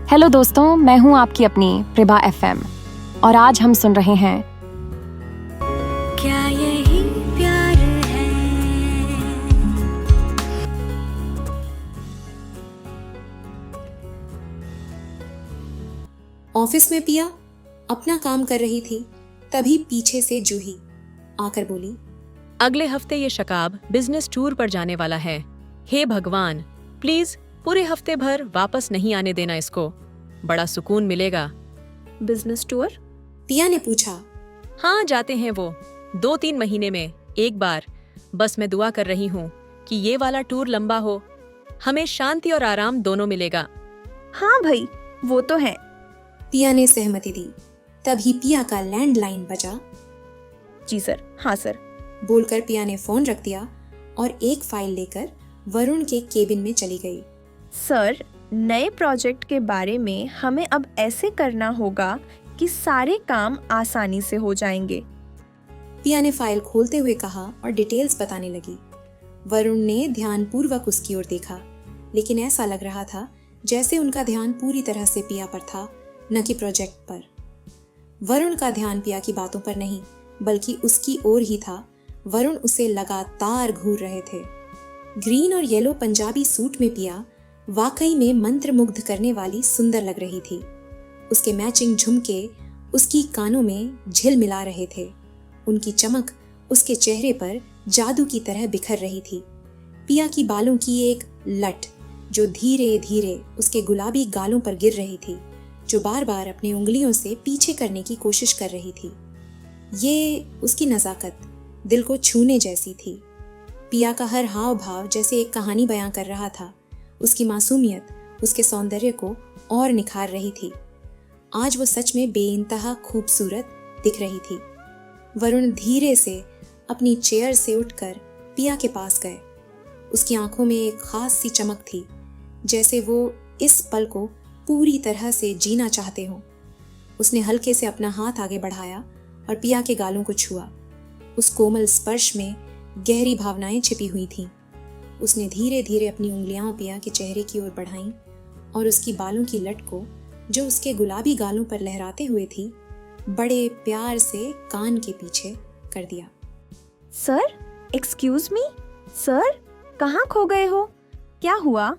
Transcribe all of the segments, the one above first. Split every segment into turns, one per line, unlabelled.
Hello दोस्तों, मैं हूं आपकी अपनी प्रभा एफएम और आज हम सुन रहे हैं
क्या यही प्यार है।
ऑफिस में पिया अपना काम कर रही थी, तभी पीछे से जूही आकर बोली,
अगले हफ्ते ये शकाब बिजनेस टूर पर जाने वाला है। हे भगवान, प्लीज पूरे हफ्ते भर वापस नहीं आने देना इसको, बड़ा सुकून मिलेगा।
Business tour?
पिया ने पूछा।
हाँ, जाते हैं वो 2-3 महीने में एक बार। बस मैं दुआ कर रही हूँ कि ये वाला टूर लंबा हो, हमें शांति और आराम दोनों मिलेगा।
हाँ भाई, वो तो है।
पिया ने सहमति दी। तभी पिया का लैंडलाइन बजा।
जी सर। हाँ सर।
बोलकर पिया ने फोन रख दिया और एक फाइल लेकर वरुण के केबिन में चली गई।
सर, नए प्रोजेक्ट के बारे में हमें अब ऐसे करना होगा कि सारे काम आसानी से हो जाएंगे।
पिया ने फाइल खोलते हुए कहा और डिटेल्स बताने लगी। वरुण ने ध्यानपूर्वक उसकी ओर देखा, लेकिन ऐसा लग रहा था जैसे उनका ध्यान पूरी तरह से पिया पर था, न कि प्रोजेक्ट पर। वरुण का ध्यान पिया की बातों पर नहीं, बल्कि उसकी ओर ही था। वरुण उसे लगातार घूर रहे थे। ग्रीन और येलो पंजाबी सूट में पिया वाकई में मंत्रमुग्ध करने वाली सुंदर लग रही थी। उसके मैचिंग झुमके उसकी कानों में झिलमिला रहे थे। उनकी चमक उसके चेहरे पर जादू की तरह बिखर रही थी। पिया की बालों की एक लट जो धीरे धीरे उसके गुलाबी गालों पर गिर रही थी, जो बार बार अपनी उंगलियों से पीछे करने की कोशिश कर रही थी। ये उसकी नजाकत दिल को छूने जैसी थी। पिया का हर हाव भाव जैसे एक कहानी बयां कर रहा था। उसकी मासूमियत उसके सौंदर्य को और निखार रही थी। आज वो सच में बेइंतहा खूबसूरत दिख रही थी। वरुण धीरे से अपनी चेयर से उठकर पिया के पास गए। उसकी आंखों में एक खास सी चमक थी, जैसे वो इस पल को पूरी तरह से जीना चाहते हों। उसने हल्के से अपना हाथ आगे बढ़ाया और पिया के गालों को छुआ। उस कोमल स्पर्श में गहरी भावनाएं छिपी हुई थीं। उसने धीरे धीरे अपनी उंगलियां पिया के चेहरे की ओर बढ़ाईं और उसकी बालों की लट को, जो उसके गुलाबी गालों पर लहराते हुए थी, बड़े प्यार से कान के पीछे कर दिया।
सर, एक्सक्यूज मी सर, कहाँ खो गए हो? क्या हुआ?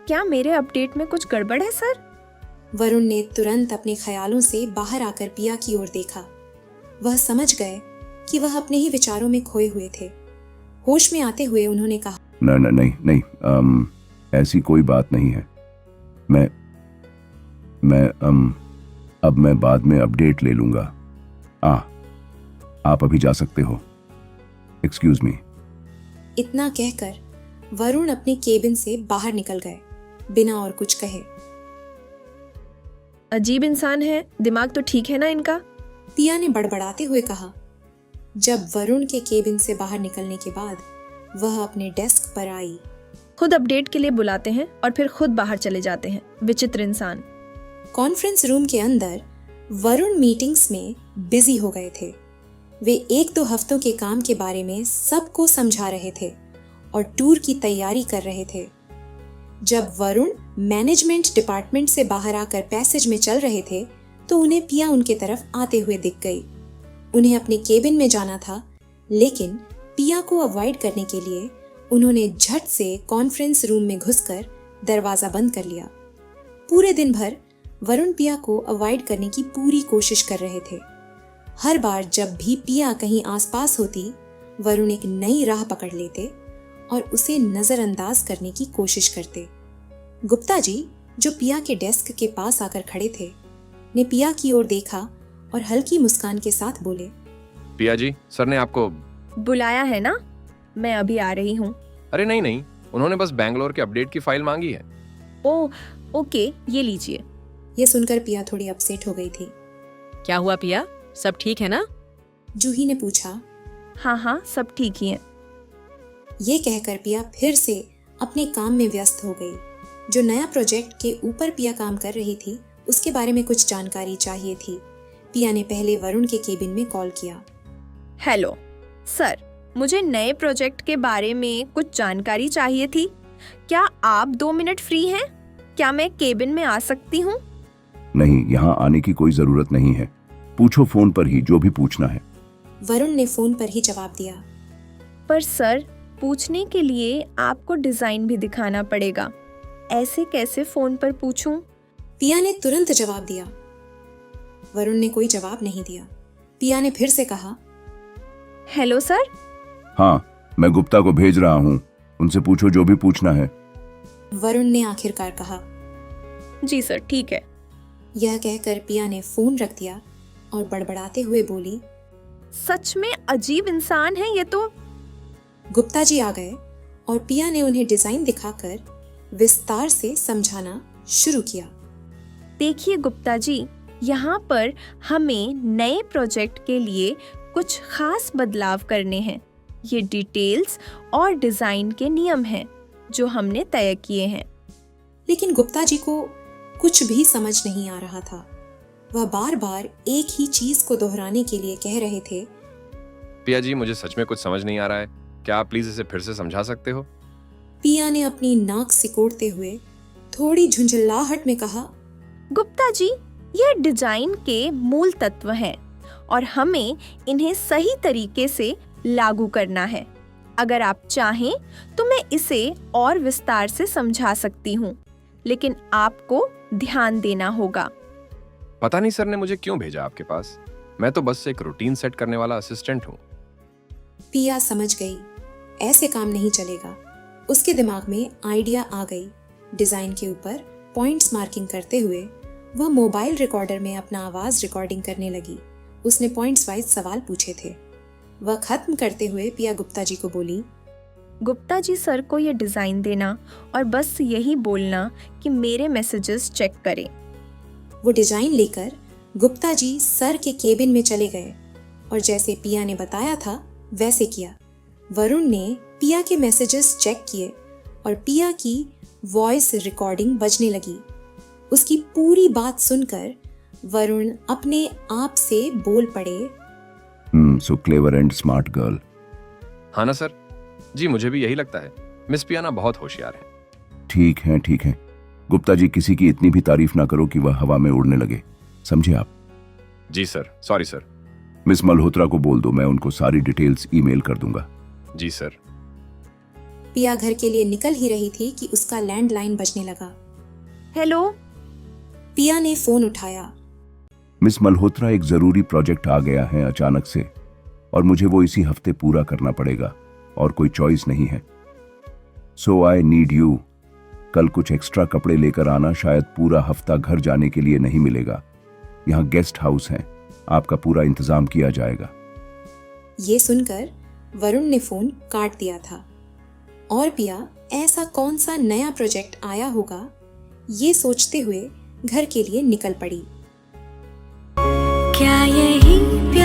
क्या मेरे अपडेट में कुछ गड़बड़ है सर?
वरुण ने तुरंत अपने ख्यालों से बाहर आकर पिया की ओर देखा। वह समझ गए कि वह अपने ही विचारों में खोए हुए थे। होश में आते हुए उन्होंने कहा,
नहीं, ऐसी कोई बात नहीं है। अब मैं बाद में अपडेट ले लूंगा। आप अभी जा सकते हो। Excuse me.
इतना कहकर वरुण अपने केबिन से बाहर निकल गए, बिना और कुछ कहे।
अजीब इंसान है, दिमाग तो ठीक है ना इनका?
पिया ने बड़बड़ाते हुए कहा। जब वरुण के केबिन से बाहर निकलने के बाद वह अपने डेस्क पर आई।
खुद अपडेट के लिए बुलाते हैं और फिर खुद बाहर चले जाते हैं, विचित्र इंसान।
कॉन्फ्रेंस रूम के अंदर वरुण मीटिंग्स में बिजी हो गए थे। वे 1-2 हफ्तों के काम के बारे में सबको समझा रहे थे और टूर की तैयारी कर रहे थे। जब वरुण मैनेजमेंट डिपार्टमेंट से बाहर आकर पैसेज में चल रहे थे, तो उन्हें पिया उनके तरफ आते हुए दिख गई। उन्हें अपने केबिन में जाना था, लेकिन पिया को अवॉइड करने के लिए उन्होंने झट से कॉन्फ्रेंस रूम में घुसकर दरवाजा बंद कर लिया। पूरे दिन भर वरुण पिया को अवॉइड करने की पूरी कोशिश कर रहे थे। हर बार जब भी पिया कहीं आसपास होती, वरुण एक नई राह पकड़ लेते और उसे नजरअंदाज करने की कोशिश करते। गुप्ता जी, जो पिया के डेस्क के पास आकर खड़े थे, ने पिया की ओर देखा और हल्की मुस्कान के साथ बोले,
पिया जी, सर ने आपको
बुलाया है ना? मैं अभी आ रही हूँ।
अरे नहीं, उन्होंने बस बैंगलोर के अपडेट की फाइल मांगी है।
ओह, ओके, ये लीजिए।
ये सुनकर पिया थोड़ी अपसेट हो गई थी।
क्या हुआ पिया, सब ठीक है ना?
जूही ने पूछा।
हाँ, सब ठीक ही है।
ये कहकर पिया फिर से अपने काम में व्यस्त हो गई। जो नया प्रोजेक्ट के ऊपर पिया काम कर रही थी, उसके बारे में कुछ जानकारी चाहिए थी। पिया ने पहले वरुण के केबिन में कॉल किया।
हेलो सर, मुझे नए प्रोजेक्ट के बारे में कुछ जानकारी चाहिए थी। क्या आप 2 मिनट फ्री हैं? क्या मैं केबिन में आ सकती हूँ?
नहीं, यहाँ आने की कोई जरूरत नहीं है। पूछो फोन पर ही जो भी पूछना है।
वरुण ने फोन पर ही जवाब दिया।
पर सर, पूछने के लिए आपको डिजाइन भी दिखाना पड़ेगा। ऐसे कैसे फोन पर पूछूं?
पिया ने तुरंत जवाब दिया। वरुण ने कोई जवाब नहीं दिया। पिया ने फिर से कहा,
हेलो सर।
हाँ, मैं गुप्ता को भेज रहा हूँ, उनसे पूछो जो भी पूछना है।
वरुण ने आखिरकार कहा।
जी सर, ठीक है।
यह कहकर पिया ने फोन रख दिया और बड़बड़ाते हुए बोली,
सच में अजीब इंसान है ये तो।
गुप्ता जी आ गए और पिया ने उन्हें डिजाइन दिखाकर विस्तार से समझाना शुरू किया।
देखिए गुप्ता जी, यहाँ पर हमें नए प्रोजेक्ट के लिए कुछ खास बदलाव करने हैं। ये डिटेल्स और डिजाइन के नियम हैं जो हमने तय किए हैं।
लेकिन गुप्ता जी को कुछ भी समझ नहीं आ रहा था। वह बार बार एक ही चीज को दोहराने के लिए कह रहे थे।
पिया जी, मुझे सच में कुछ समझ नहीं आ रहा है, क्या आप प्लीज इसे फिर से समझा सकते हो?
पिया ने अपनी नाक सिकोड़ते हुए थोड़ी झुंझलाहट में कहा,
गुप्ता जी, यह डिजाइन के मूल तत्व हैं और हमें इन्हें सही तरीके से लागू करना है। अगर आप चाहें तो मैं इसे और विस्तार से समझा सकती हूँ, लेकिन आपको ध्यान देना होगा।
पता नहीं सर ने मुझे क्यों भेजा आपके पास, मैं तो बस एक रूटीन सेट करने वाला असिस्टेंट हूँ।
पिया समझ गई, ऐसे काम नहीं चलेगा। उसके दिमाग में आइडिया आ गई। डिजाइन के ऊपर पॉइंट्स मार्किंग करते हुए वह मोबाइल रिकॉर्डर में अपना आवाज रिकॉर्डिंग करने लगी। उसने पॉइंट्स वाइज सवाल पूछे थे। वह खत्म करते हुए पिया गुप्ता जी को बोली,
गुप्ता जी, सर को ये डिजाइन देना और बस यही बोलना कि मेरे मैसेजेस चेक करें।
वो डिजाइन लेकर गुप्ता जी सर के केबिन में चले गए और जैसे पिया ने बताया था वैसे किया। वरुण ने पिया के मैसेजेस चेक किए और पिया की वॉइस रिकॉर्डिंग बजने लगी। उसकी पूरी बात सुनकर वरुण अपने आप से बोल पड़े,
सो क्लेवर एंड स्मार्ट गर्ल।
हाँ ना सर जी, मुझे भी यही लगता है। मिस पियाना बहुत होशियार है।
ठीक है। गुप्ता जी, किसी की इतनी भी तारीफ ना करो कि वह हवा में उड़ने लगे, समझे आप?
जी sir, sorry sir.
Miss Malhotra को बोल दो, मैं उनको सारी डिटेल्स ईमेल कर दूंगा।
जी सर।
पिया घर के लिए निकल ही रही थी कि उसका लैंडलाइन बजने लगा।
हेलो।
पिया ने फोन उठाया।
मिस मल्होत्रा, एक जरूरी प्रोजेक्ट आ गया है अचानक से और मुझे वो इसी हफ्ते पूरा करना पड़ेगा और कोई चॉइस नहीं है। सो आई नीड यू। कल कुछ एक्स्ट्रा कपड़े लेकर आना, शायद पूरा हफ्ता घर जाने के लिए नहीं मिलेगा। यहाँ गेस्ट हाउस है, आपका पूरा इंतजाम किया जाएगा।
ये सुनकर वरुण ने फोन काट दिया था और पिया ऐसा कौन सा नया प्रोजेक्ट आया होगा ये सोचते हुए घर के लिए निकल पड़ी।
क्या यही प्यार